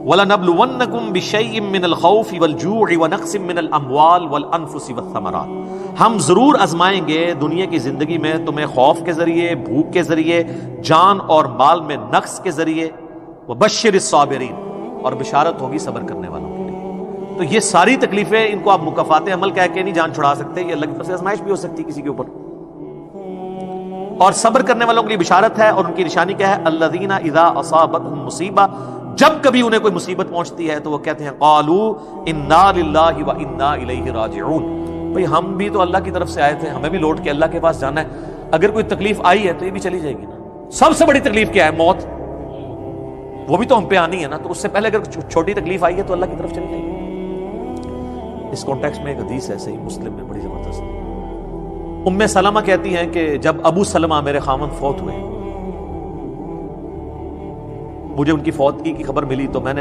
وَلَنَبْلُوَنَّكُمْ بِشَيْءٍ مِّنَ الْخَوْفِ وَالْجُوعِ وَنَقْصٍ مِّنَ الْأَمْوَالِ وَالْأَنفُسِ وَالثَّمَرَاتِ، ہم ضرور آزمائیں گے دنیا کی زندگی میں تمہیں خوف کے ذریعے، بھوک کے ذریعے، جان اور مال میں نقص کے ذریعے، وَبَشِّرِ الصَّابِرِينَ، اور بشارت ہوگی صبر کرنے والوں کے لیے۔ تو یہ ساری تکلیفیں، ان کو آپ مکافات عمل کہہ کے نہیں جان چھڑا سکتے، یہ اللہ کی طرف سے آزمائش بھی ہو سکتی ہے کسی کے اوپر۔ اور صبر کرنے والوں کے لیے بشارت ہے، اور ان کی نشانی کیا ہے؟ الذین اذا اصابتهم مصیبہ، جب کبھی انہیں کوئی مصیبت پہنچتی ہے تو وہ کہتے ہیں قالوا انا للہ وانا الیہ راجعون، بھئی ہم بھی تو اللہ کی طرف سے آئے تھے، ہمیں بھی لوٹ کے اللہ کے پاس جانا ہے، اگر کوئی تکلیف آئی ہے تو یہ بھی چلی جائے گی نا۔ سب سے بڑی تکلیف کیا ہے؟ موت، وہ بھی تو ہم پہ آنی ہے نا، تو اس سے پہلے اگر چھوٹی تکلیف آئی ہے تو اللہ کی طرف چلی جائے گی۔ اس کانٹیکسٹ میں ایک حدیث ہے صحیح مسلم میں بڑی زبردست، ام سلمہ کہتی ہیں کہ جب ابو سلمہ میرے خاوند فوت ہوئے، مجھے ان کی فوتگی کی خبر ملی تو میں نے